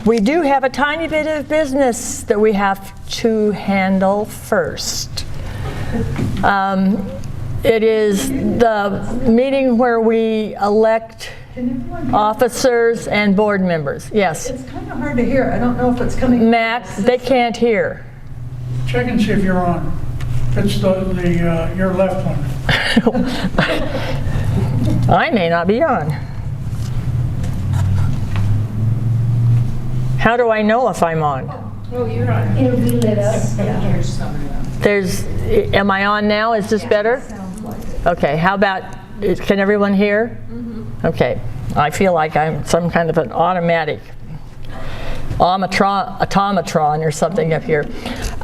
We do have a tiny bit of business that we have to handle first. It is the meeting where we elect officers and board members. Yes. It's kind of hard to hear. I don't know if it's coming. Mac, they can't hear. Check and see if you're on. If it's your left one. I may not be on. How do I know if I'm on? Oh, you're on. It'll be lit up. Am I on now? Is this better? Sounds like it. Okay, how about, can everyone hear? Okay, I feel like I'm some kind of an automatic automatron or something up here.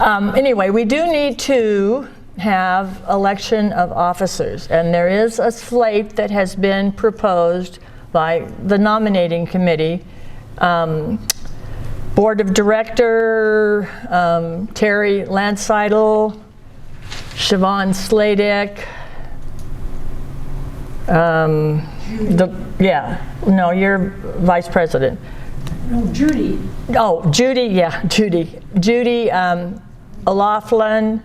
Anyway, we do need to have election of officers, and there is a slate that has been proposed by the nominating committee. Board of Director, Terry Landseidel, Siobhan Sladek, you're Vice President. No, Judy. Oh, Judy, yeah, Judy. Judy O'Laughlin.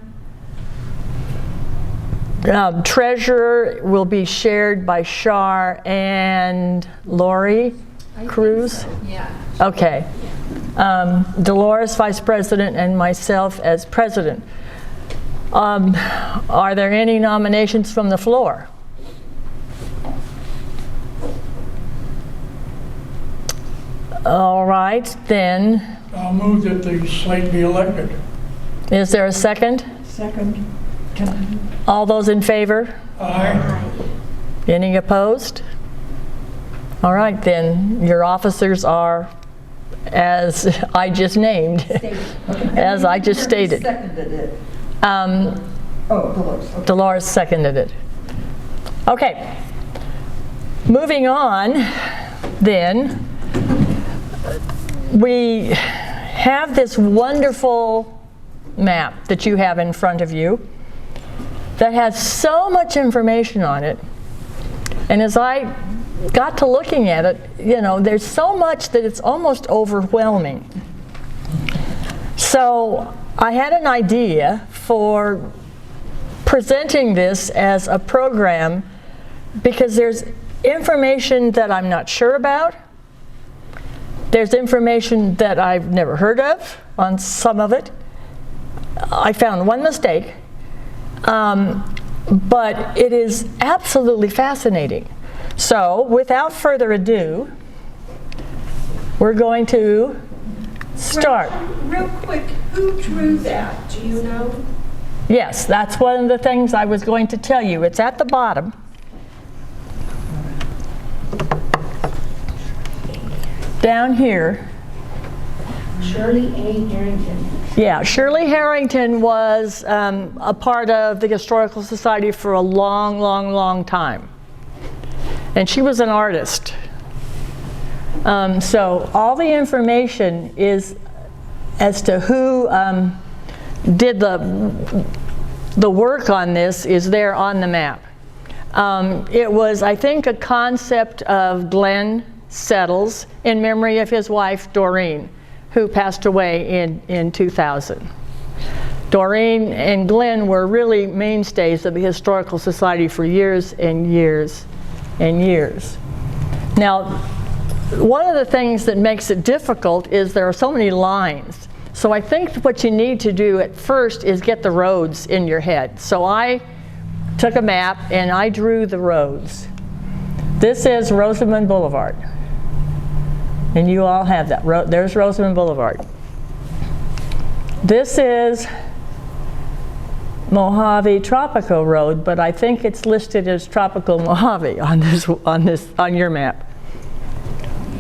Treasurer will be shared by Shar and Lori Cruz. Yeah. Okay. Dolores, Vice President, and myself as President. Are there any nominations from the floor? All right, then. I'll move that the slate be elected. Is there a second? Second. All those in favor? Aye. Any opposed? All right, then. Your officers are as I just named, as I just stated. Seconded it. Dolores. Okay. Dolores seconded it. Okay. Moving on, then, we have this wonderful map that you have in front of you that has so much information on it. And as I got to looking at it, there's so much that it's almost overwhelming. So I had an idea for presenting this as a program because there's information that I'm not sure about. There's information that I've never heard of on some of it. I found one mistake, but it is absolutely fascinating. So, without further ado, we're going to start. Real quick, who drew that? Do you know? Yes, that's one of the things I was going to tell you. It's at the bottom. Down here. Shirley A. Harrington. Yeah, Shirley Harrington was a part of the Historical Society for a long, long, long time. And she was an artist. So all the information is as to who did the work on this is there on the map. It was, I think, a concept of Glenn Settles in memory of his wife, Doreen, who passed away in 2000. Doreen and Glenn were really mainstays of the Historical Society for years and years and years. Now, one of the things that makes it difficult is there are so many lines. So I think what you need to do at first is get the roads in your head. So I took a map and I drew the roads. This is Rosamond Boulevard. And you all have that. There's Rosamond Boulevard. This is Mojave Tropico Road, but I think it's listed as Tropical Mojave on your map.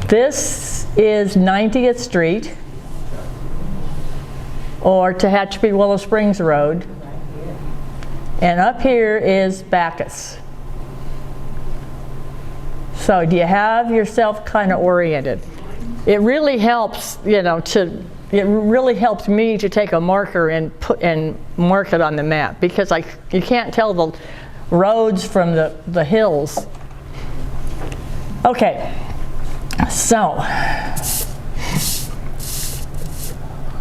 This is 90th Street, or Tehachapi Willow Springs Road, and up here is Bacchus. So do you have yourself kind of oriented? It really helps, it really helped me to take a marker and mark it on the map because you can't tell the roads from the hills. Okay, so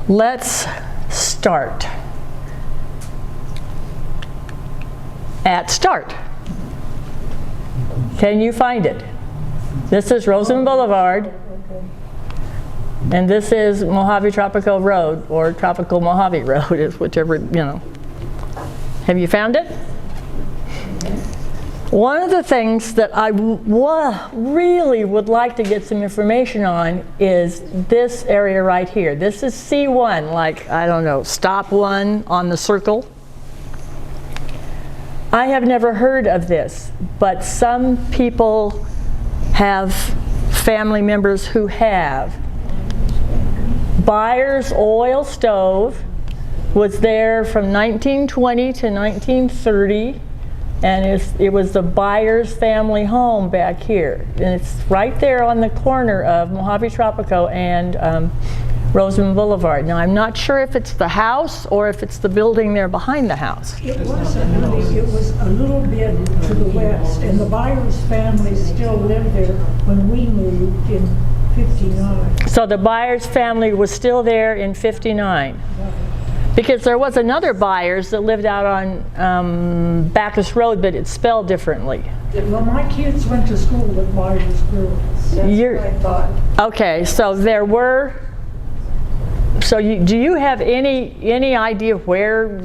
Let's start at start. Can you find it? This is Roseman Boulevard, and this is Mojave Tropical Road, or Tropical Mojave Road, is whichever, you know. Have you found it? One of the things that I really would like to get some information on is this area right here. This is C1, like, I don't know, stop 1 on the circle. I have never heard of this, but some people have family members who have. Byers Oil Stove was there from 1920 to 1930, and it was the Byers family home back here. And it's right there on the corner of Mojave Tropico and Roseman Boulevard. Now, I'm not sure if it's the house or if it's the building there behind the house. It was a little bit to the west, and the Byers family still lived there when we moved in '59. So the Byers family was still there in '59. Because there was another Byers that lived out on Bacchus Road, but it's spelled differently. Well, my kids went to school with Byers girls. That's what I thought. Okay, so there were. So do you have any idea where,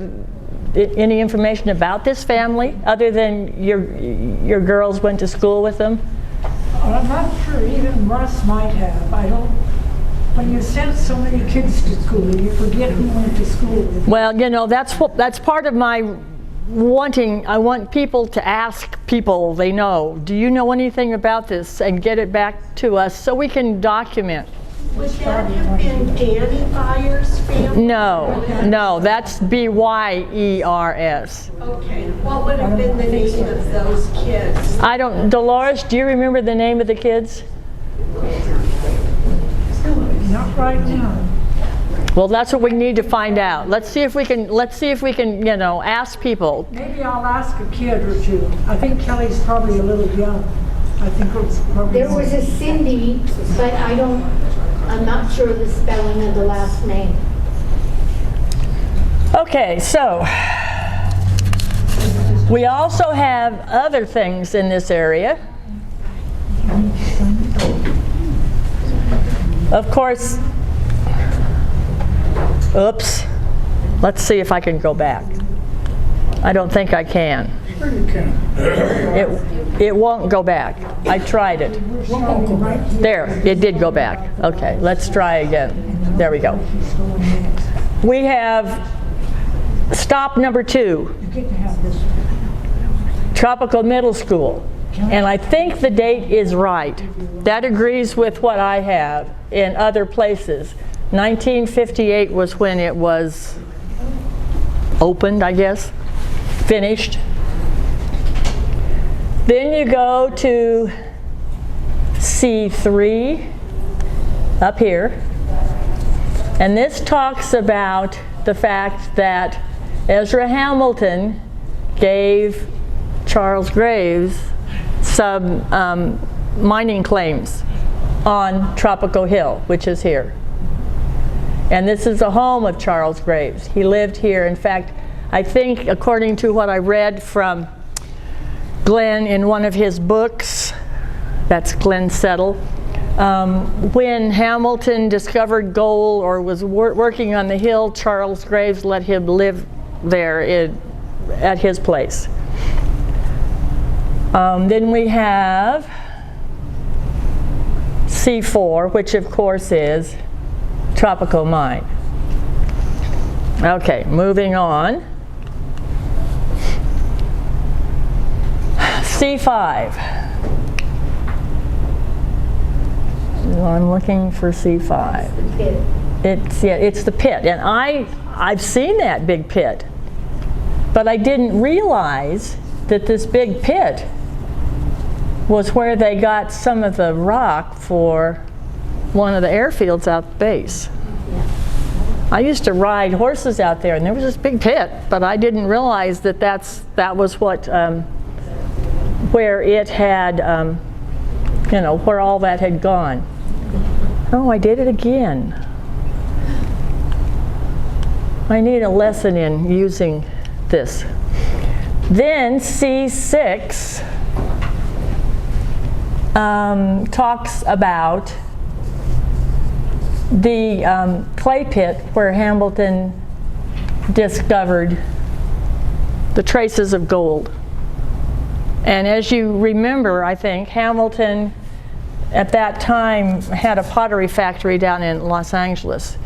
any information about this family, other than your girls went to school with them? I'm not sure. Even Russ might have. I don't. When you send so many kids to school, you forget who went to school with them. Well, you know, that's part of my wanting. I want people to ask people they know, do you know anything about this, and get it back to us so we can document. Would that have been Danny Byers' family? No, that's B-Y-E-R-S. Okay, what would have been the name of those kids? Dolores, do you remember the name of the kids? Not right now. Well, that's what we need to find out. Let's see if we can, you know, ask people. Maybe I'll ask a kid or two. I think Kelly's probably a little young. I think it's probably. There was a Cindy, but I'm not sure of the spelling of the last name. Okay, so we also have other things in this area. Of course, oops, let's see if I can go back. I don't think I can. Sure you can. It won't go back. I tried it. There, it did go back. Okay, let's try again. There we go. We have stop number 2, You get to have this one. Tropical Middle School. And I think the date is right. That agrees with what I have in other places. 1958 was when it was opened, I guess, finished. Then you go to C3 up here, and this talks about the fact that Ezra Hamilton gave Charles Graves some mining claims on Tropico Hill, which is here. And this is the home of Charles Graves. He lived here. In fact, I think, according to what I read from Glenn in one of his books, that's Glenn Settle, when Hamilton discovered gold or was working on the hill, Charles Graves let him live there at his place. Then we have C4, which of course is Tropico Mine. Okay, moving on. C5. I'm looking for C5. It's the pit, and I've seen that big pit, but I didn't realize that this big pit was where they got some of the rock for one of the airfields out base. I used to ride horses out there, and there was this big pit, but I didn't realize that that was what where it had, you know, where all that had gone. Oh, I did it again. I need a lesson in using this. Then C6 talks about the clay pit where Hamilton discovered the traces of gold. And as you remember, I think, Hamilton at that time had a pottery factory down in Los Angeles.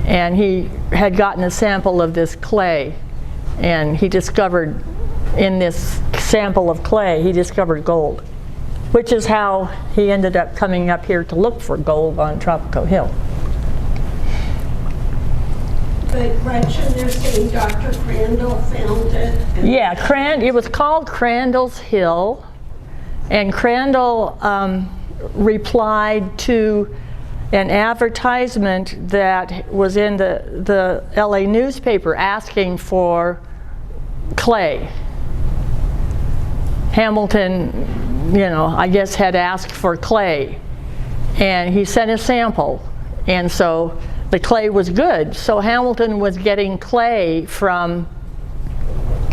And he had gotten a sample of this clay. And he discovered, in this sample of clay, he discovered gold. Which is how he ended up coming up here to look for gold on Tropico Hill. But Gretchen, they're saying Dr. Crandall found it. Yeah, it was called Crandall's Hill, and Crandall replied to an advertisement that was in the LA newspaper asking for clay. Hamilton, you know, I guess had asked for clay, and he sent a sample, and so the clay was good. So Hamilton was getting clay from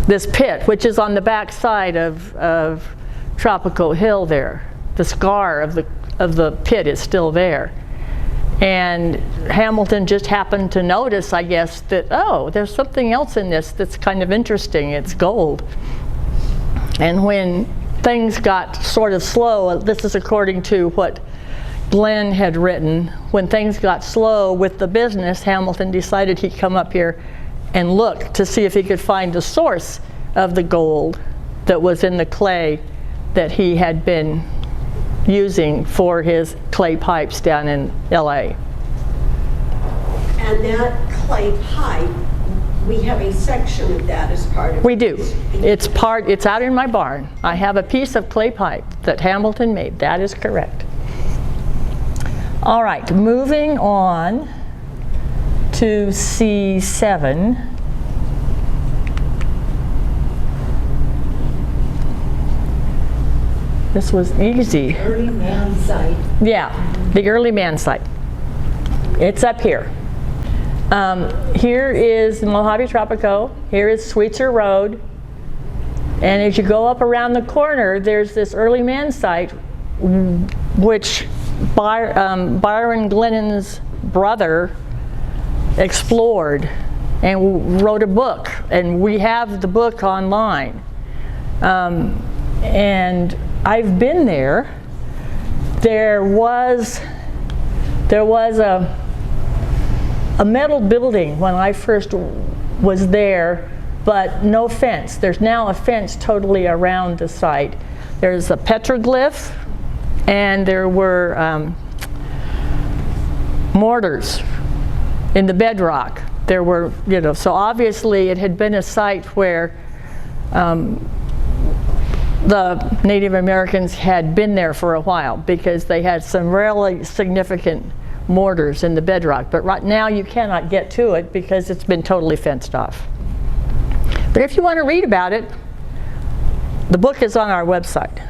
this pit, which is on the back side of Tropico Hill there. The scar of the pit is still there. And Hamilton just happened to notice, I guess, that, oh, there's something else in this that's kind of interesting. It's gold. And when things got sort of slow, this is according to what Glenn had written, when things got slow with the business, Hamilton decided he'd come up here and look to see if he could find the source of the gold that was in the clay that he had been using for his clay pipes down in LA. And that clay pipe, we have a section of that as part of We do. It's out in my barn. I have a piece of clay pipe that Hamilton made. That is correct. All right, moving on to C7. This was easy. Early man site. Yeah, the early man site. It's up here. Here is Mojave Tropico. Here is Sweetser Road. And as you go up around the corner, there's this early man site, which Byron Glennon's brother explored and wrote a book. And we have the book online. And I've been there. There was a metal building when I first was there, but no fence. There's now a fence totally around the site. There's a petroglyph, and there were mortars in the bedrock. There were, you know, so obviously it had been a site where the Native Americans had been there for a while, because they had some really significant mortars in the bedrock. But right now you cannot get to it because it's been totally fenced off. But if you want to read about it, the book is on our website.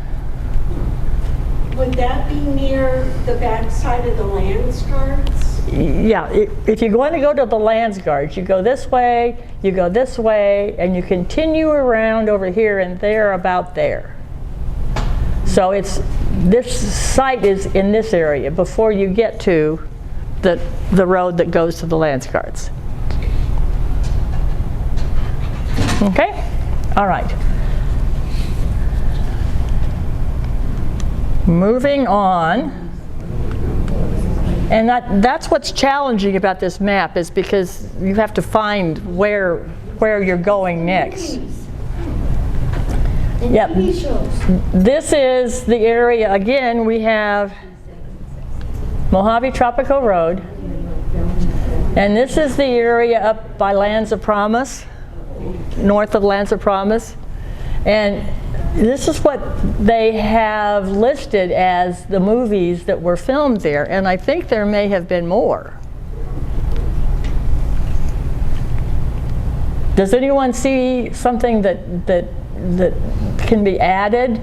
Would that be near the backside of the Lands Guards? Yeah, if you're going to go to the Lands Guards, you go this way, you go this way, and you continue around over here, and they're about there. So this site is in this area before you get to the road that goes to the Lands Guards. Okay? All right. Moving on. And that's what's challenging about this map, is because you have to find where you're going next. Yep. This is the area, again, we have Mojave Tropico Road. And this is the area up by Lands of Promise, north of Lands of Promise. And this is what they have listed as the movies that were filmed there, and I think there may have been more. Does anyone see something that can be added?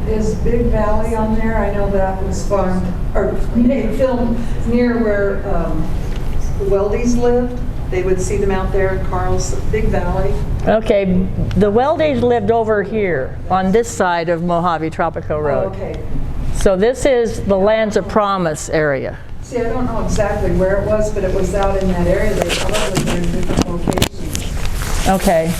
Is Big Valley on there? I know that was filmed near where Weldies lived. They would see them out there in Carl's Big Valley. Okay, the Weldies lived over here on this side of Mojave Tropico Road. Okay. So this is the Lands of Promise area. See, I don't know exactly where it was, but it was out in that area. They probably were in different locations. Okay.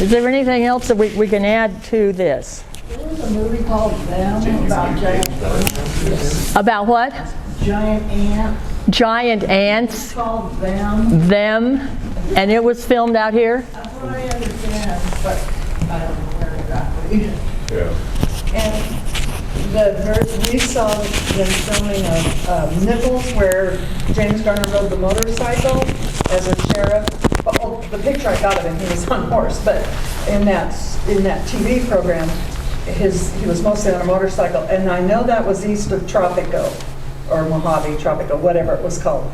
Is there anything else that we can add to this? There was a movie called Them about giant, About what? giant ants. Giant ants, Called Them. them, and it was filmed out here? That's what I understand, but I don't know where exactly. And we saw them filming of Nichols where James Garner rode the motorcycle as a sheriff. Oh, the picture I got of him, he was on a horse, but in that TV program, he was mostly on a motorcycle. And I know that was east of Tropico, or Mojave Tropico, whatever it was called.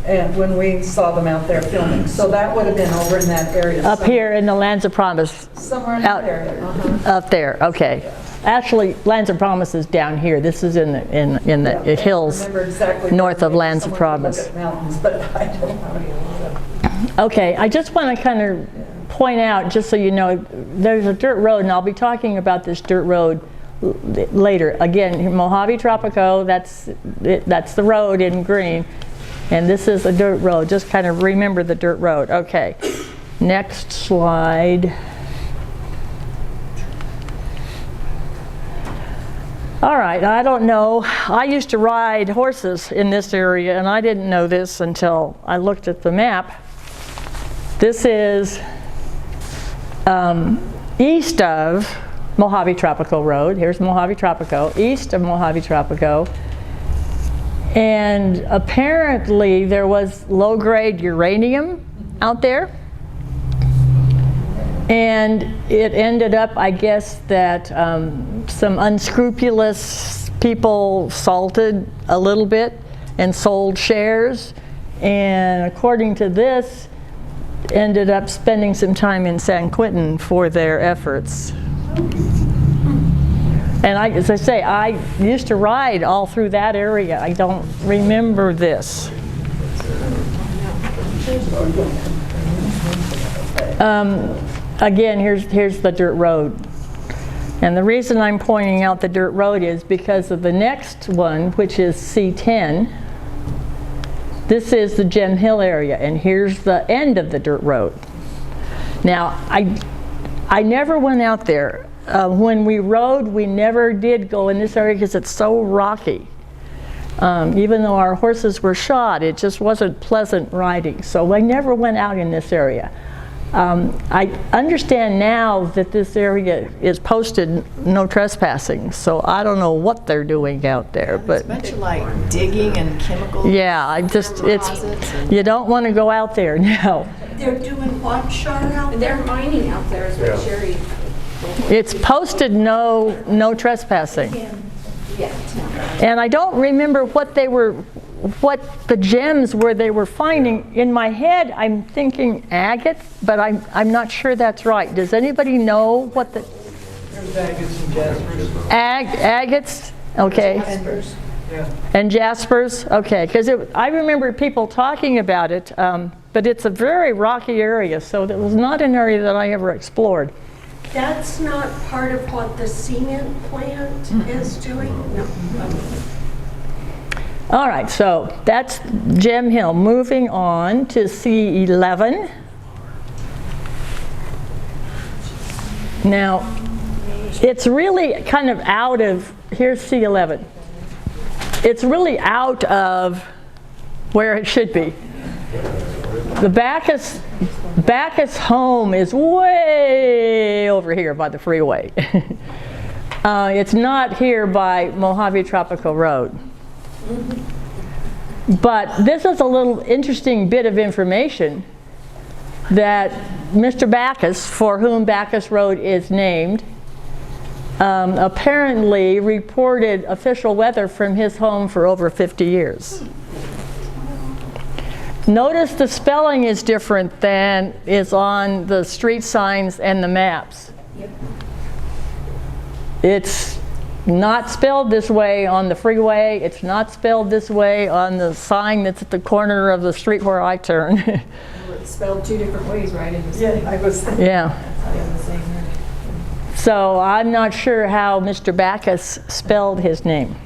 And when we saw them out there filming. So that would have been over in that area. Up here in the Lands of Promise? Somewhere in Out- that area. Up there, okay. Actually, Lands of Promise is down here. This is in the hills Remember exactly north of where Lands of someone could look Promise. at mountains, but I don't know. Okay, I just want to kind of point out, just so you know, there's a dirt road, and I'll be talking about this dirt road later. Again, Mojave Tropico, that's the road in green, and this is a dirt road. Just kind of remember the dirt road. Okay, next slide. All right, I don't know. I used to ride horses in this area, and I didn't know this until I looked at the map. This is east of Mojave Tropico Road. Here's Mojave Tropico, east of Mojave Tropico. And apparently there was low-grade uranium out there. And it ended up, I guess, that some unscrupulous people salted a little bit and sold shares. And according to this, ended up spending some time in San Quentin for their efforts. And as I say, I used to ride all through that area. I don't remember this. Again, here's the dirt road. And the reason I'm pointing out the dirt road is because of the next one, which is C10. This is the Gem Hill area, and here's the end of the dirt road. Now, I never went out there. When we rode, we never did go in this area because it's so rocky. Even though our horses were shod, it just wasn't pleasant riding. So I never went out in this area. I understand now that this area is posted no trespassing, so I don't know what they're doing out there. But It's a bunch of like digging and chemical yeah, deposits and you don't want to go out there now. They're doing what, Char, out there? They're mining out there is what Sherry. It's posted no trespassing. Yeah. And I don't remember what the gems were they were finding. In my head, I'm thinking agate, but I'm not sure that's right. Does anybody know what the There's agates and jaspers. agates? Okay. Yeah. And jaspers? Okay, because I remember people talking about it, but it's a very rocky area, so it was not an area that I ever explored. That's not part of what the cement plant is doing? No. All right, so that's Gem Hill. Moving on to C11. Now, it's really kind of out of, here's C11. It's really out of where it should be. The Backus home is way over here by the freeway. It's not here by Mojave Tropico Road. But this is a little interesting bit of information that Mr. Backus, for whom Backus Road is named, apparently reported official weather from his home for over 50 years. Notice the spelling is different than is on the street signs and the maps. It's not spelled this way on the freeway. It's not spelled this way on the sign that's at the corner of the street where I turn. It's spelled two different ways, right? In the Yeah, I was thinking. Yeah. That's not even the same thing. So I'm not sure how Mr. Backus spelled his name.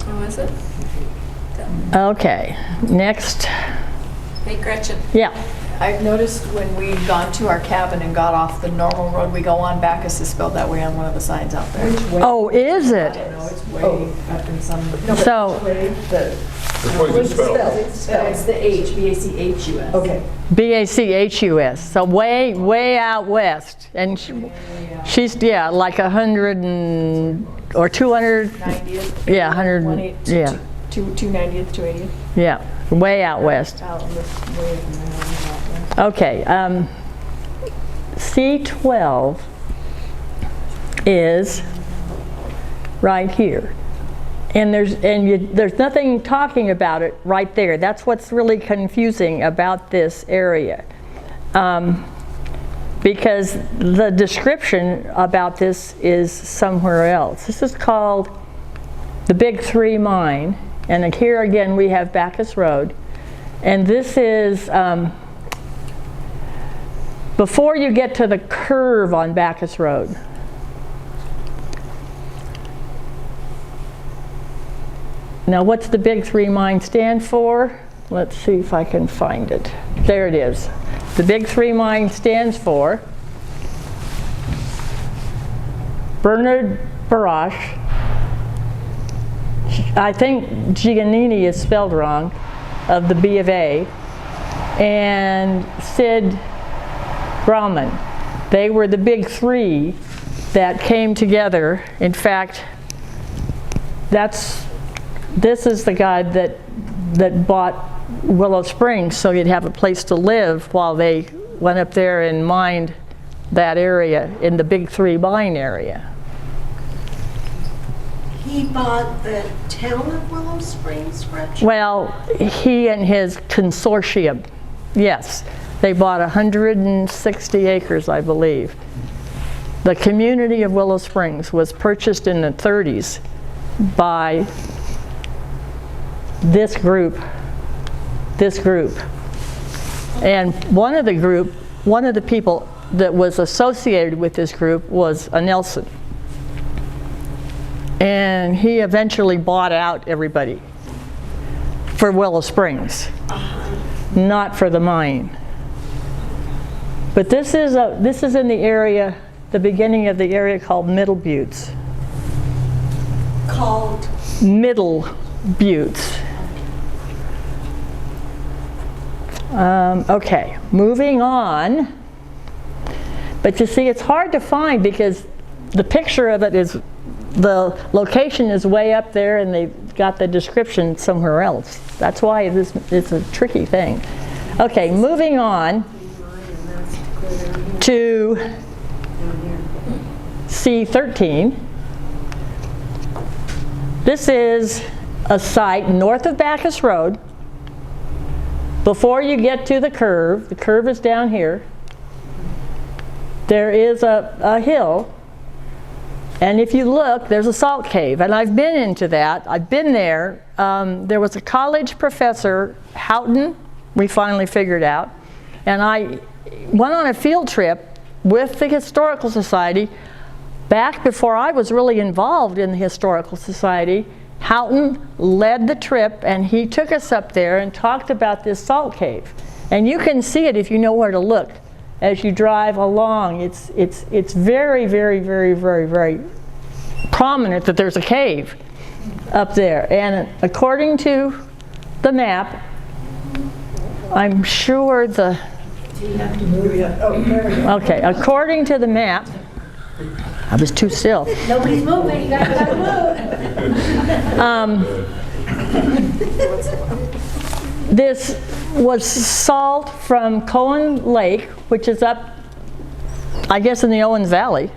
Oh, is it? Okay, next. Hey, Gretchen. Yeah. I've noticed when we've gone to our cabin and got off the normal road we go on, Bacchus is spelled that way on one of the signs out there. Which way? Oh, is I it? don't know, it's way Oh. up in some. No, but So- which way? The- Which way is it spelled? It's the H, B-A-C-H-U-S. Okay. Bachus. So way out west. And she's, yeah, like 100 or 200. 90th. Yeah, 100, 180th, yeah. 290th, 280th. Yeah, way out west. Out in this way from there. Okay, C12 is right here. And there's nothing talking about it right there. That's what's really confusing about this area. Because the description about this is somewhere else. This is called the Big Three Mine. And here again we have Backus Road. And this is before you get to the curve on Backus Road. Now, what's the Big Three Mine stand for? Let's see if I can find it. There it is. The Big Three Mine stands for Bernard Barash. I think Giannini is spelled wrong, of the B of A, and Sid Grauman. They were the big three that came together. In fact, this is the guy that bought Willow Springs so he'd have a place to live while they went up there and mined that area in the Big Three mine area. He bought the town of Willow Springs, Gretchen? Well, he and his consortium, yes, they bought 160 acres, I believe. The community of Willow Springs was purchased in the 30s by this group. And one of the people that was associated with this group was a Nelson. And he eventually bought out everybody for Willow Springs, not for the mine. But this is in the area, the beginning of the area called Middle Buttes. Called? Middle Buttes. Okay, moving on. But you see, it's hard to find because the picture of it is, the location is way up there and they've got the description somewhere else. That's why it's a tricky thing. Okay, moving on to C13. This is a site north of Backus Road. Before you get to the curve is down here. There is a hill. And if you look, there's a salt cave, and I've been into that. I've been there. There was a college professor, Houghton, we finally figured out, and I went on a field trip with the Historical Society back before I was really involved in the Historical Society. Houghton led the trip, and he took us up there and talked about this salt cave. And you can see it if you know where to look. As you drive along, it's very, very, very, very, very prominent that there's a cave up there. And according to the map, I'm sure the... Okay, according to the map, I was too still. Nobody's moving, you gotta move. This was salt from Cohen Lake, which is up, I guess, in the Owens Valley.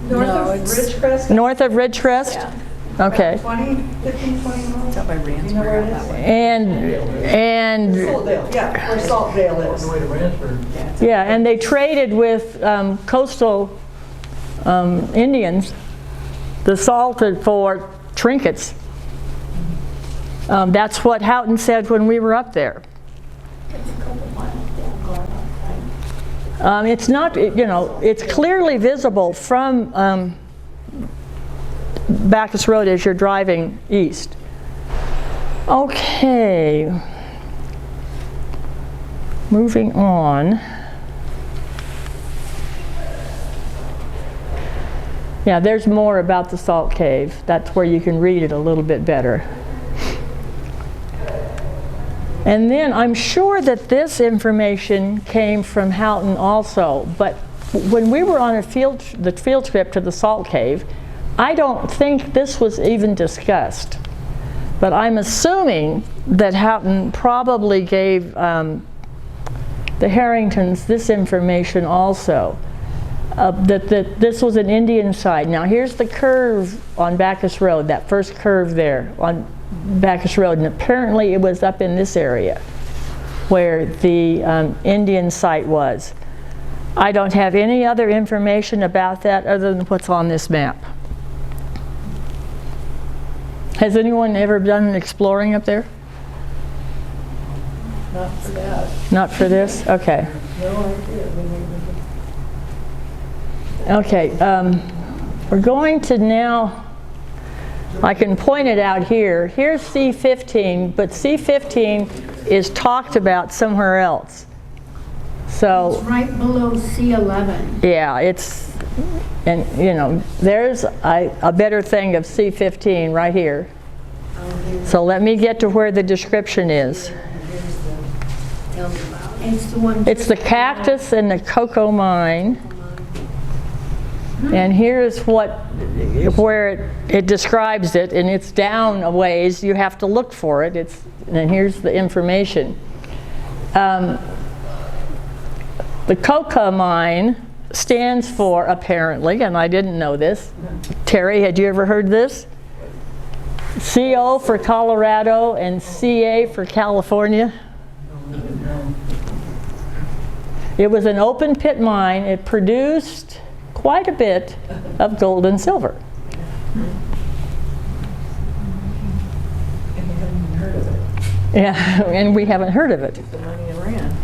North of Ridgecrest? North of Ridgecrest? Yeah. Okay. 15, 20 miles? It's out by You know Ransford where out it that is? way. And Saltdale, yeah, where Saltdale is. yeah, and they traded with coastal Indians, the salted for trinkets. That's what Houghton said when we were up there. It's not, it's clearly visible from Bacchus Road as you're driving east. Okay. Moving on. Yeah, there's more about the Salt Cave. That's where you can read it a little bit better. And then I'm sure that this information came from Houghton also, but when we were on the field trip to the Salt Cave, I don't think this was even discussed. But I'm assuming that Houghton probably gave the Harringtons this information also, that this was an Indian site. Now here's the curve on Bacchus Road, that first curve there on Bacchus Road, and apparently it was up in this area where the Indian site was. I don't have any other information about that other than what's on this map. Has anyone ever done exploring up there? Not for that. Not for this? Okay. No idea. Okay, we're going to now, I can point it out here. Here's C15, but C15 is talked about somewhere else. So, It's right below C11. yeah, and there's a better thing of C15 right here. So let me get to where the description is. It's the one. It's the cactus and the cocoa mine. And here's where it describes it, and it's down a ways. You have to look for it. And here's the information. The cocoa mine stands for, apparently, and I didn't know this. Terry, had you ever heard this? CO for Colorado and CA for California. It was an open pit mine. It produced quite a bit of gold and silver. And we haven't even heard of it. Yeah, and we haven't heard of it. The money in ran.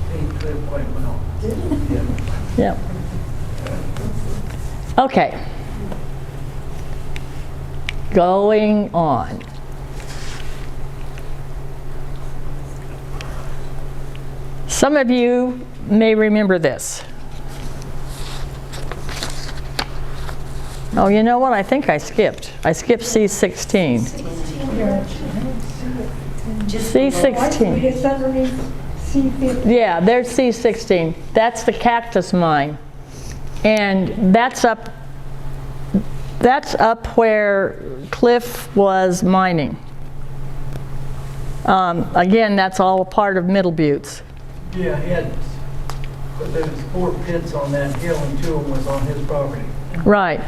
They did quite well. Yeah. Okay. Going on. Some of you may remember this. Oh, you know what? I think I skipped. I skipped C16. C16. It's underneath C15. Yeah, there's C16. That's the cactus mine. And that's up where Cliff was mining. Again, that's all a part of Middle Buttes. Yeah, there was 4 pits on that hill and 2 of them was on his property. Right.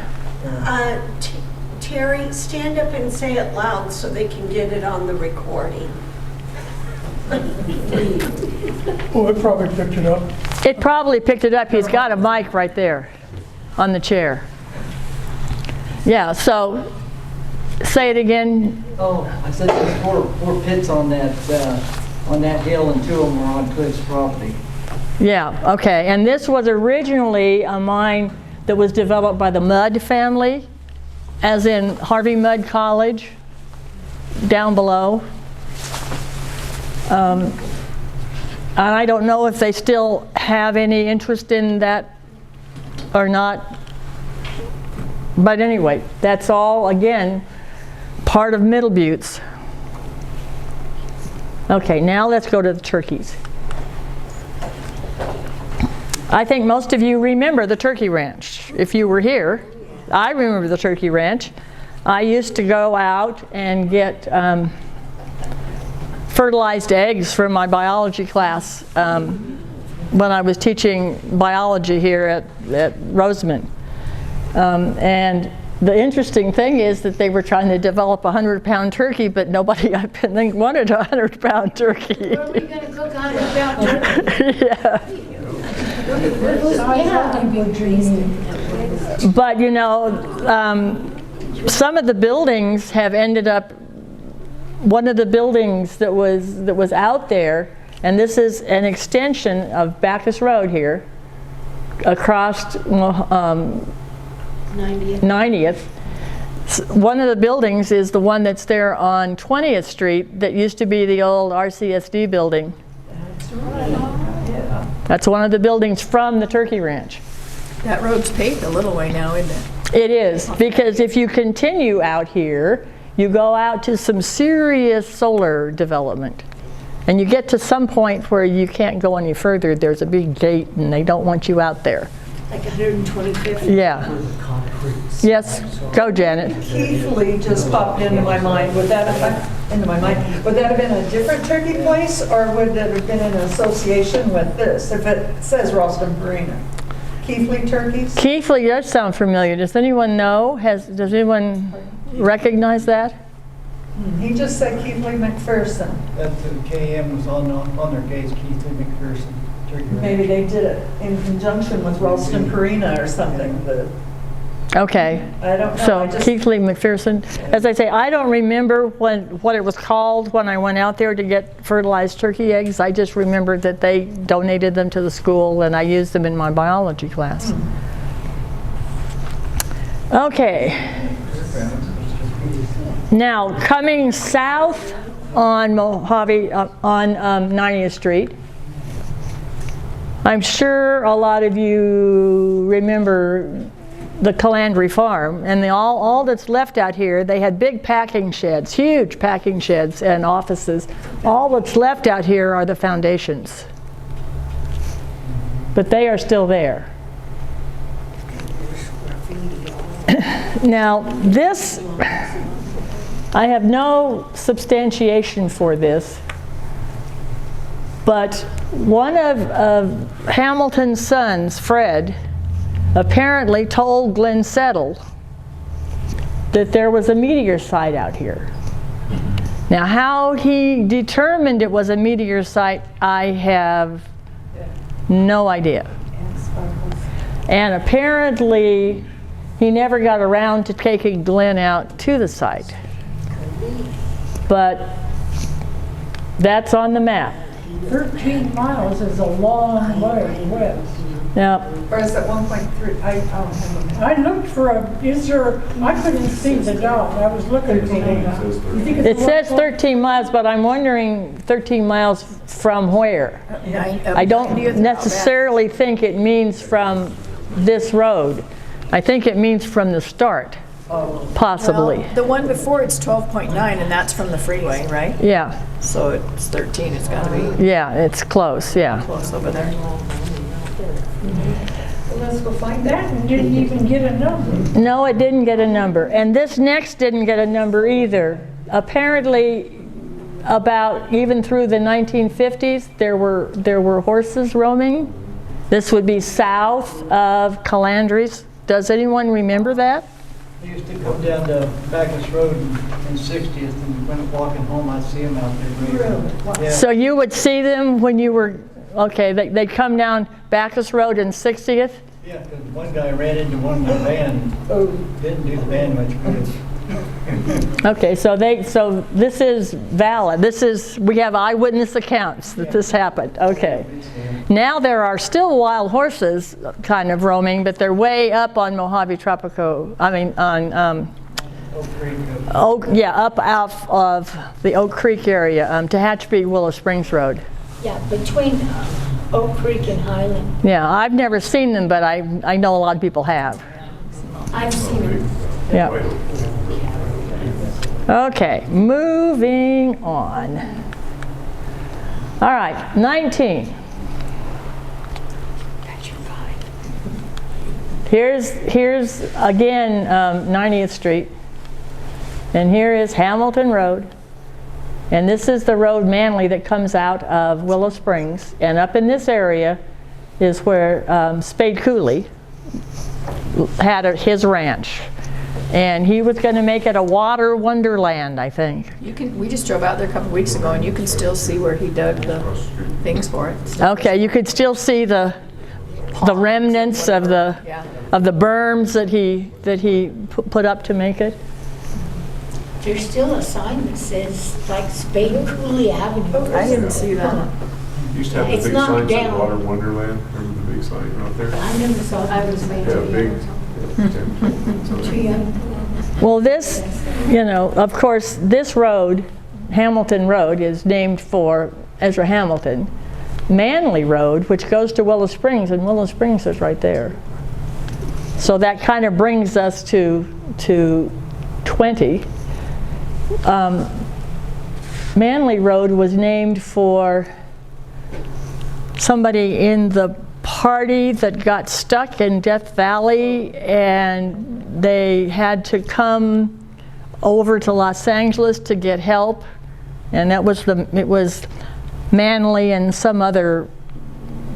Terry, stand up and say it loud so they can get it on the recording. Oh, it probably picked it up. It probably picked it up. He's got a mic right there on the chair. Yeah, so say it again. Oh, I said there was 4 pits on that hill and 2 of them were on Cliff's property. Yeah, okay. And this was originally a mine that was developed by the Mudd family, as in Harvey Mudd College, down below. And I don't know if they still have any interest in that or not. But anyway, that's all, again, part of Middle Buttes. Okay, now let's go to the turkeys. I think most of you remember the turkey ranch. If you were here, I remember the turkey ranch. I used to go out and get fertilized eggs from my biology class when I was teaching biology here at Roseman. And the interesting thing is that they were trying to develop a 100-pound turkey, but nobody, I think, wanted a 100-pound turkey. Where are we going to cook 100-pound turkey? Yeah. But, you know, some of the buildings have ended up, one of the buildings that was out there, and this is an extension of Bacchus Road here, across 90th. One of the buildings is the one that's there on 20th Street that used to be the old RCSD building. That's one of the buildings from the Turkey Ranch. That road's paved a little way now, isn't it? It is, because if you continue out here, you go out to some serious solar development. And you get to some point where you can't go any further. There's a big gate and they don't want you out there. Like 125th? Yeah. Yes, go Janet. Keithley just popped into my mind. Would that have been a different turkey place, or would it have been in association with this? If it says Ralston Purina. Keithley turkeys? Keithley does sound familiar. Does anyone know? Does anyone recognize that? He just said Keithley McPherson. That's the KM was on their case, Keithley McPherson. Turkey Ranch. Maybe they did it in conjunction with Ralston Purina or something, but Okay. I don't know. So Keithley McPherson. As I say, I don't remember what it was called when I went out there to get fertilized turkey eggs. I just remember that they donated them to the school and I used them in my biology class. Okay. Now, coming south on Mojave, on 90th Street, I'm sure a lot of you remember the Calandry Farm, and all that's left out here, they had big packing sheds, huge packing sheds and offices. All that's left out here are the foundations. But they are still there. Now, this, I have no substantiation for this, but one of Hamilton's sons, Fred, apparently told Glenn Settle that there was a meteor site out here. Now, how he determined it was a meteor site, I have no idea. And apparently, he never got around to taking Glenn out to the site. But that's on the map. 13 miles is a long way west. Now, or is it 1.3? I don't have I looked for I couldn't see the dot. I was looking for it. You think it's it says 13 miles, but I'm wondering 13 miles from where? I don't necessarily think it means from this road. I think it means from the start, possibly. Well, the one before it's 12.9, and that's from the freeway, right? Yeah, So it's 13, it's got to be yeah, it's close, yeah. close over there. Let's go find That one didn't even get a number. No, it didn't get a number. And this next didn't get a number either. Apparently, about even through the 1950s, there were horses roaming. This would be south of Calandry's. Does anyone remember that? I used to come down to Bacchus Road and 60th, and when I'm walking home, I'd see them out there. Really? Yeah. So you would see them when you were, okay, they'd come down Bacchus Road and 60th? Yeah, because one guy ran into one in the van, didn't do the van much good. Okay, so this is valid. We have eyewitness accounts that this happened. Okay. Now there are still wild horses kind of roaming, but they're way up on Mojave Tropico. I mean, on Oak Creek. up out of the Oak Creek area, Tehachapi, Willow Springs Road. Yeah, between Oak Creek and Highland. Yeah, I've never seen them, but I know a lot of people have. I've seen them. Yeah. Okay, moving on. All right, 19. Here's again 90th Street, and here is Hamilton Road, and this is the road Manley that comes out of Willow Springs, and up in this area is where Spade Cooley had his ranch. And he was going to make it a water wonderland, I think. We just drove out there a couple weeks ago, and you can still see where he dug the things for it. Okay, you could still see the the remnants of the Yeah. berms that he put up to make it. There's still a sign that says like Spade Cooley Avenue. I didn't see that. Used to have the It's big not signs at down. Water Wonderland. Remember the big sign out there? I never saw that. I was Yeah, big. too young. Well, this, you know, of course, this road, Hamilton Road, is named for Ezra Hamilton. Manley Road, which goes to Willow Springs, and Willow Springs is right there. So that kind of brings us to 20. Manley Road was named for somebody in the party that got stuck in Death Valley, and they had to come over to Los Angeles to get help, and it was Manley and some other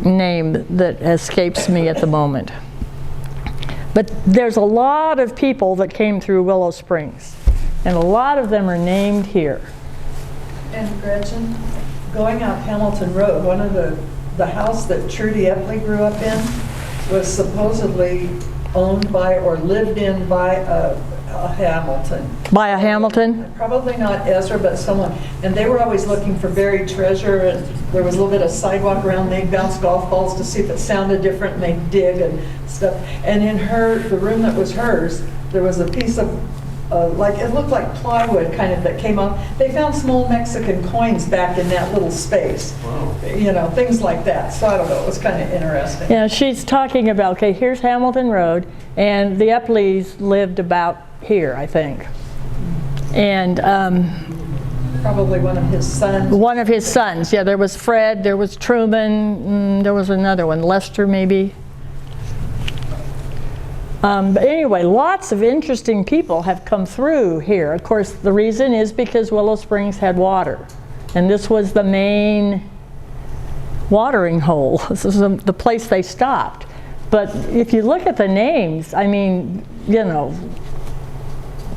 name that escapes me at the moment. But there's a lot of people that came through Willow Springs, and a lot of them are named here. And Gretchen, going up Hamilton Road, one of the house that Trudy Epley grew up in was supposedly owned by or lived in by a Hamilton. By a Hamilton? Probably not Ezra, but someone. And they were always looking for buried treasure, and there was a little bit of sidewalk around. They'd bounce golf balls to see if it sounded different, and they'd dig and stuff. And in the room that was hers, there was a piece of like, it looked like plywood kind of that came off. They found small Mexican coins back in that little space. Wow. You know, things like that. So I don't know, it was kind of interesting. Yeah, she's talking about, okay, here's Hamilton Road, and the Epleys lived about here, I think. And Probably one of his sons. one of his sons, yeah, there was Fred, there was Truman, there was another one, Lester maybe. But anyway, lots of interesting people have come through here. Of course, the reason is because Willow Springs had water, and this was the main watering hole. This is the place they stopped. But if you look at the names, I mean, you know,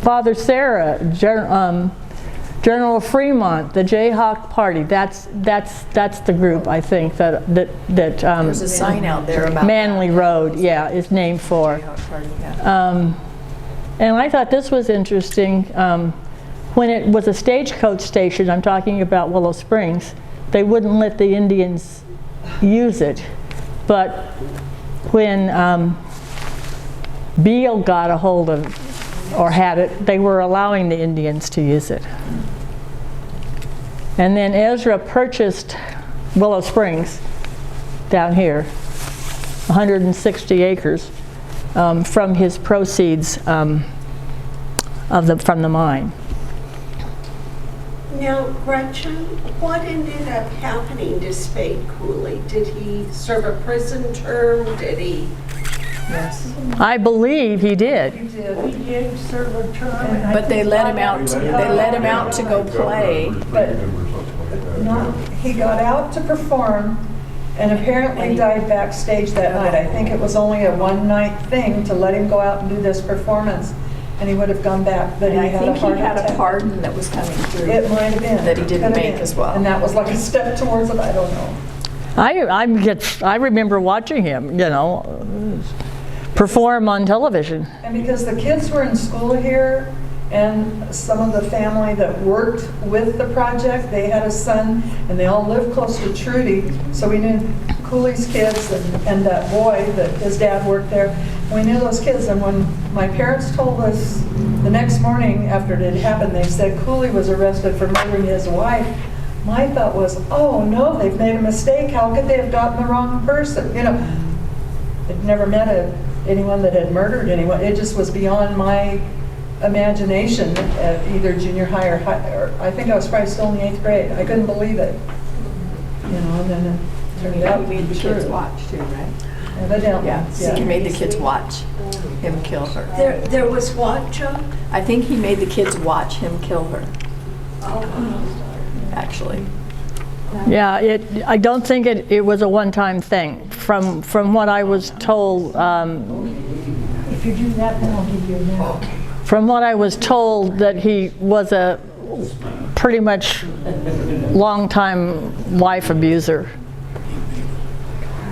Father Sarah, General Fremont, the Jayhawk Party, that's the group, I think, that There's a sign out there about Manley Road, yeah, is named for. Yeah. And I thought this was interesting. When it was a stagecoach station, I'm talking about Willow Springs, they wouldn't let the Indians use it. But when Beale got a hold of, or had it, they were allowing the Indians to use it. And then Ezra purchased Willow Springs down here, 160 acres, from his proceeds from the mine. Now, Gretchen, what ended up happening to Spade Cooley? Did he serve a prison term? Did he? Yes. I believe he did. He did. He did serve a term. and I But they think let him out. Robert- They let him out to go play. But no, he got out to perform and apparently died backstage that night. I think it was only a one-night thing to let him go out and do this performance, and he would have gone back, but he And I had a think he heart had a attack. pardon that was coming through. It might have been. That he didn't Could have make been. as well. And that was like a step towards it, I don't know. I remember watching him, you know, perform on television. And because the kids were in school here, and some of the family that worked with the project, they had a son, and they all lived close to Trudy, so we knew Cooley's kids and that boy, that his dad worked there. We knew those kids, and when my parents told us the next morning after it had happened, they said Cooley was arrested for murdering his wife, my thought was, oh no, they've made a mistake, how could they have gotten the wrong person? You know, I'd never met anyone that had murdered anyone, it just was beyond my imagination at either junior high or I think I was probably still in the 8th grade. I couldn't believe it. You know, and then it turned out He to made be the true. kids watch too, right? Evidently, Yeah, he made the kids watch him kill her. There was what, Joe? I think he made the kids watch him kill her, actually. Yeah, I don't think it was a one-time thing. From what I was told, If you do that, then I'll give you a minute. from what I was told, that he was a pretty much long-time wife abuser.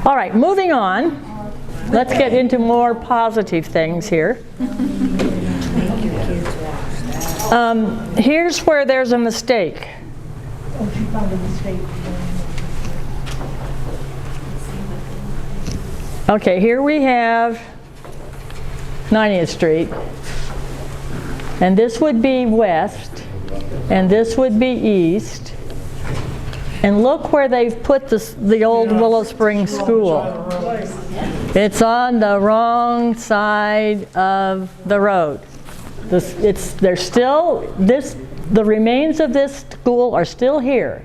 All right, moving on. let's get into more positive things here. Here's where there's a mistake. Oh, she found a mistake. Okay, here we have 90th Street, and this would be west, and this would be east. And look where they've put the old Willow Springs School. It's on the wrong side of the road. The remains of this school are still here,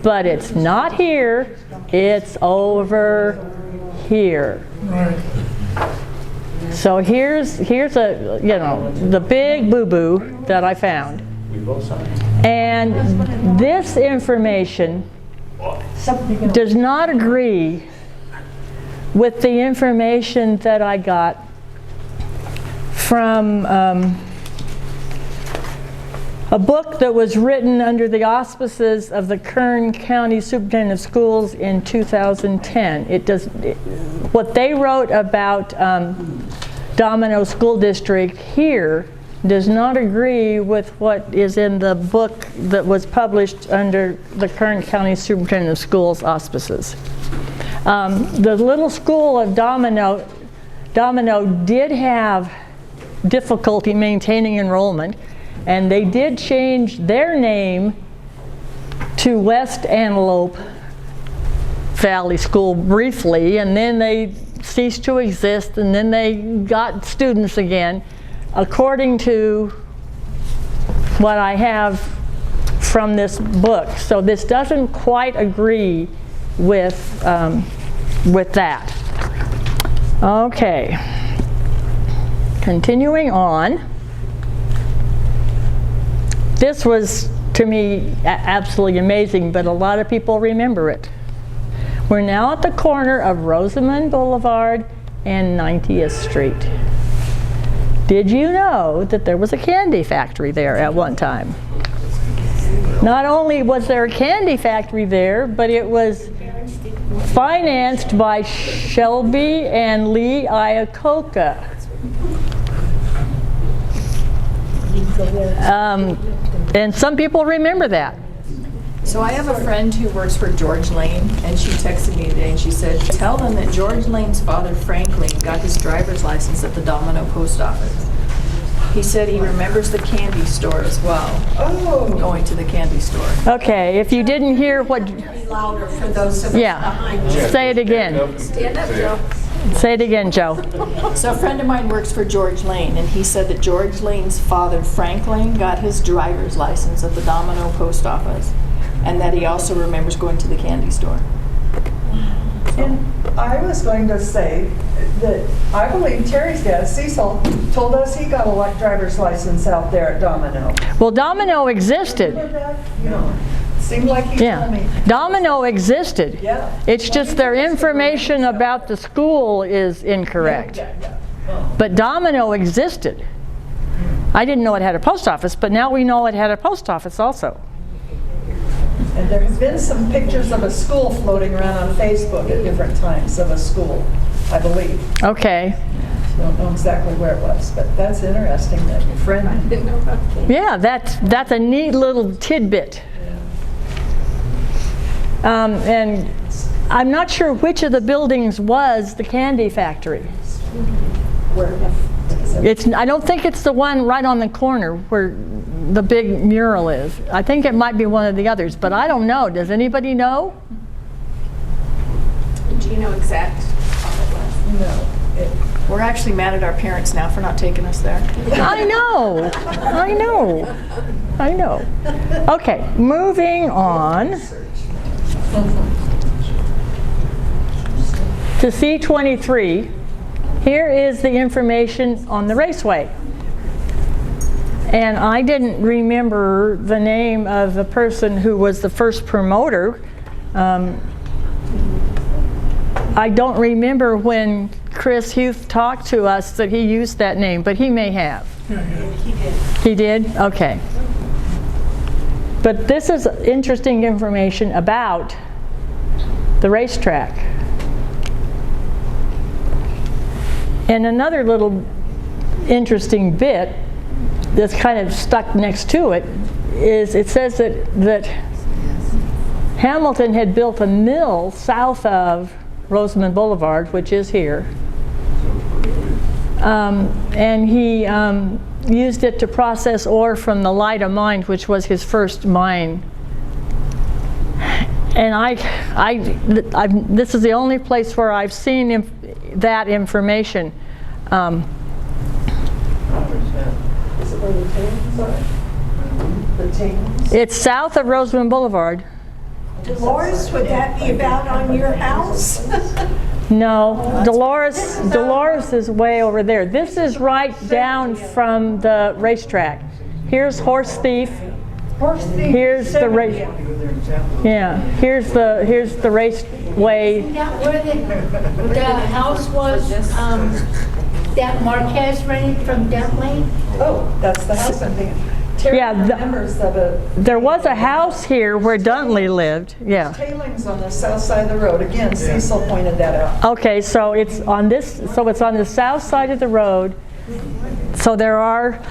but it's not here, it's over here. Right. So here's a, the big boo-boo that I found. And this information does not agree with the information that I got from a book that was written under the auspices of the Kern County Superintendent of Schools in 2010. What they wrote about Domino School District here does not agree with what is in the book that was published under the Kern County Superintendent of Schools auspices. The little school of Domino did have difficulty maintaining enrollment, and they did change their name to West Antelope Valley School briefly, and then they ceased to exist, and then they got students again, according to what I have from this book. So this doesn't quite agree with that. Okay, continuing on. This was, to me, absolutely amazing, but a lot of people remember it. We're now at the corner of Rosamond Boulevard and 90th Street. Did you know that there was a candy factory there at one time? Not only was there a candy factory there, but it was financed by Shelby and Lee Iacocca. And some people remember that. So I have a friend who works for George Lane, and she texted me today and she said, tell them that George Lane's father, Franklin, got his driver's license at the Domino post office. He said he remembers the candy store as well. Oh. Going to the candy store. Okay, if you didn't hear what... Louder for those of us behind you. Say it again. Stand up, Joe. Say it again, Joe. So a friend of mine works for George Lane, and he said that George Lane's father, Franklin, got his driver's license at the Domino post office, and that he also remembers going to the candy store. And I was going to say that I believe Terry's dad, Cecil, told us he got a driver's license out there at Domino. Well, Domino existed. No. Seemed like he told me. Domino existed. Yeah. It's just their information about the school is incorrect. But Domino existed. I didn't know it had a post office, but now we know it had a post office also. And there have been some pictures of a school floating around on Facebook at different times of a school, I believe. Okay. I don't know exactly where it was, but that's interesting that your friend didn't know about it. Yeah, that's a neat little tidbit. And I'm not sure which of the buildings was the candy factory. I don't think it's the one right on the corner where the big mural is. I think it might be one of the others, but I don't know. Does anybody know? Do you know exact? No. We're actually mad at our parents now for not taking us there. I know. I know. I know. Okay, moving on to C23. Here is the information on the raceway. And I didn't remember the name of the person who was the first promoter. I don't remember when Chris Huth talked to us that he used that name, but he may have. Yeah. He did. He did? Okay. But this is interesting information about the racetrack. And another little interesting bit that's kind of stuck next to it is it says that Hamilton had built a mill south of Rosamond Boulevard, which is here. And he used it to process ore from the Lyda mine, which was his first mine. And this is the only place where I've seen that information. Is it where the tailings are? The tailings? It's south of Rosamond Boulevard. Dolores, would that be about on your house? No, Dolores is way over there. This is right down from the racetrack. Here's Horse Thief. Here's the race. Yeah, here's the raceway. Isn't that where the house was, that Marquez rented from Dent Lane? Oh, that's the house I'm thinking. Terry Yeah, remembers that there was a house here where Duntley lived. Yeah. tailings on the south side of the road. Again, Cecil pointed that out. Okay, so it's on this. So it's on the south side of the road. So there are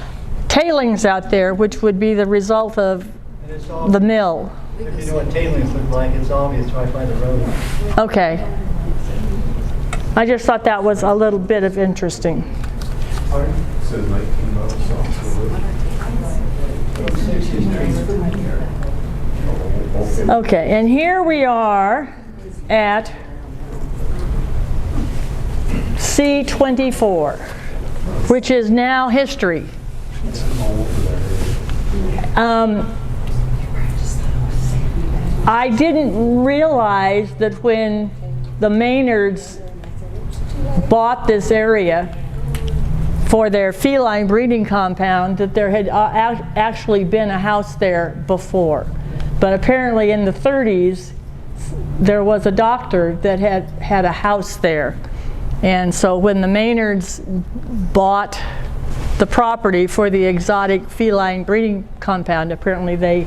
tailings out there, which would be the result of And it's all, the mill. if you know what tailings look like, it's obvious right by the road. Okay. I just thought that was a little bit of interesting. It says 19 miles off the road. Okay, and here we are at C24, which is now history. I didn't realize that when the Maynards bought this area for their feline breeding compound that there had actually been a house there before. But apparently in the 30s, there was a doctor that had a house there. And so when the Maynards bought the property for the exotic feline breeding compound, apparently they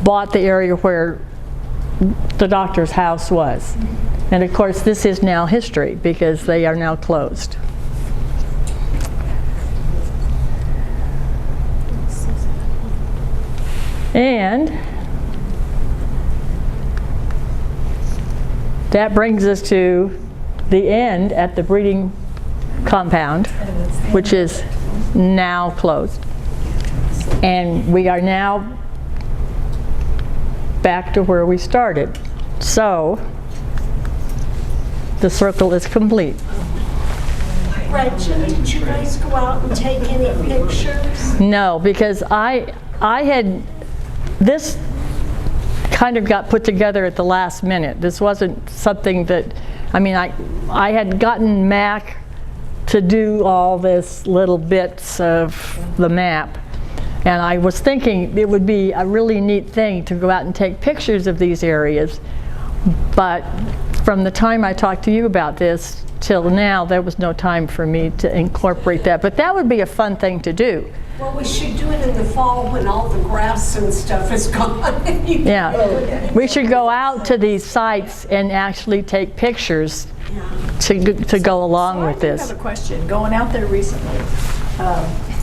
bought the area where the doctor's house was. And of course, this is now history because they are now closed. And that brings us to the end at the breeding compound, which is now closed. And we are now back to where we started. So the circle is complete. Gretchen, did you guys go out and take any pictures? No, because I had, this kind of got put together at the last minute. This wasn't something that, I mean, I had gotten Mac to do all this little bits of the map. And I was thinking it would be a really neat thing to go out and take pictures of these areas. But from the time I talked to you about this till now, there was no time for me to incorporate that. But that would be a fun thing to do. Well, we should do it in the fall when all the grass and stuff is gone. Yeah, we should go out to these sites and actually take pictures to go along with I this. have a question. Going out there recently,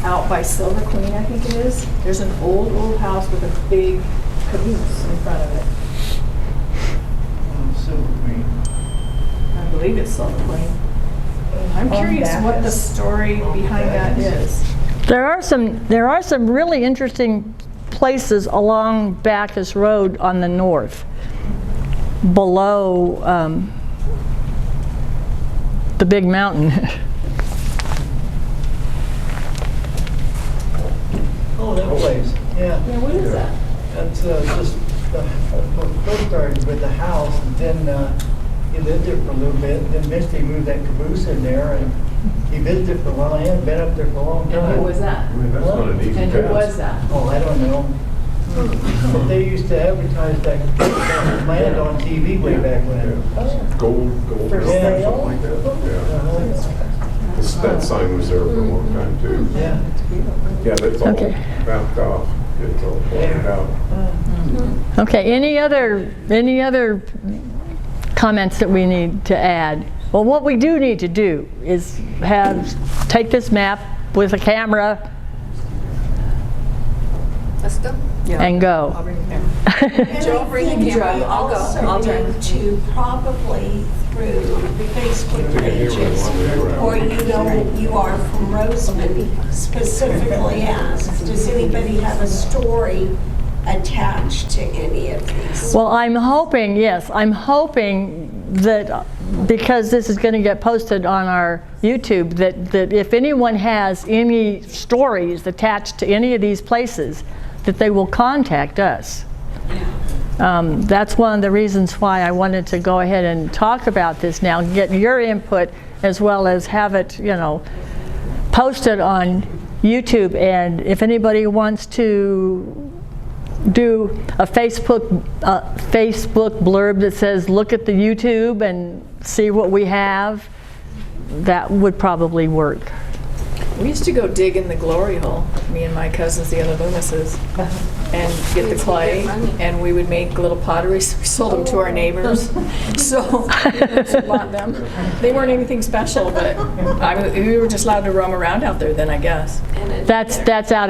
out by Silver Queen, I think it is, there's an old house with a big caboose in front of it. Silver Queen. I believe it's Silver Queen. I'm curious what the story behind that is. There are some really interesting places along Bacchus Road on the north, below the big mountain. Oh, that place, yeah. Yeah, what is that? That's just, first started with the house, and then he lived there for a little bit, and then Misty moved that caboose in there, and he visited for a while. He hadn't been up there for a long time. And who was that? I mean, that's not an easy And who task. was that? Oh, I don't know. But they used to advertise that land on TV way back when. Gold For or sale? something like that. Yeah. Uh-huh. That sign was there for a long time too. Yeah. Yeah, that's all Okay. mapped off. It's all planned out. Okay, any other comments that we need to add? Well, what we do need to do is take this map with a camera Let's go. and go. I'll bring the camera. And Joe, I bring the think camera. we I'll go. also I'll drive. need to probably through Facebook pages, or you are from Roseman, specifically ask, does anybody have a story attached to any of these? Well, I'm hoping that because this is going to get posted on our YouTube, that if anyone has any stories attached to any of these places, that they will contact us. That's one of the reasons why I wanted to go ahead and talk about this now, get your input as well as have it, posted on YouTube. And if anybody wants to do a Facebook blurb that says, look at the YouTube and see what we have, that would probably work. We used to go dig in the glory hole, me and my cousins, the other Loomises, and get the clay, and we would make little potteries. We sold them to our neighbors. So we bought them. They weren't anything special, but we were just allowed to roam around out there then, I guess. That's out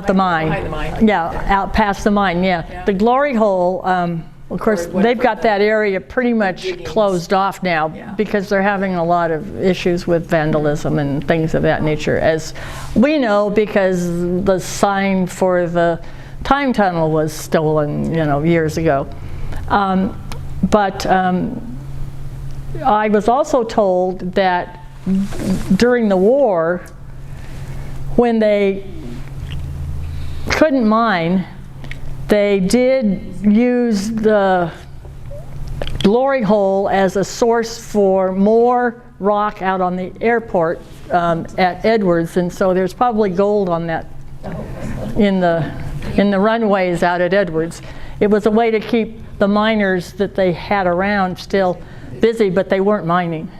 the mine. Behind the mine. Yeah, out past the mine, yeah. The glory hole, of course, Or they've got that area pretty much diggings. closed off now Yeah. because they're having a lot of issues with vandalism and things of that nature, as we know, because the sign for the time tunnel was stolen, years ago. But I was also told that during the war, when they couldn't mine, they did use the glory hole as a source for more rock out on the airport at Edwards, and so there's probably gold on that in the runways out at Edwards. It was a way to keep the miners that they had around still busy, but they weren't mining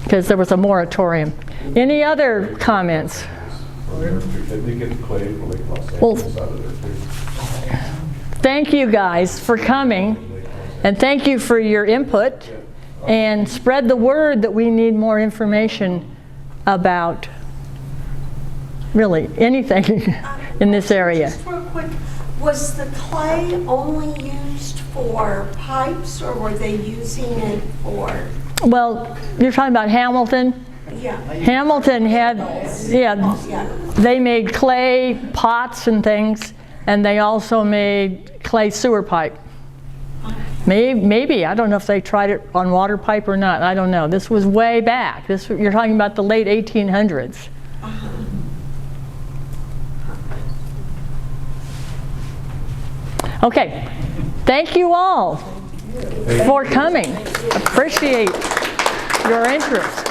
because there was a moratorium. Any other comments? They get clay from Lake Los Well, Angeles out of there too. thank you guys for coming, and thank you for your input, and spread the word that we need more information about really anything in this area. Just real quick, was the clay only used for pipes, or were they using it for? Well, you're talking about Hamilton? Yeah. Hamilton had, Yeah. they made clay pots and things, and they also made clay sewer pipe. Maybe, I don't know if they tried it on water pipe or not, I don't know. This was way back. You're talking about the late 1800s. Okay, thank you all for coming. Appreciate your interest.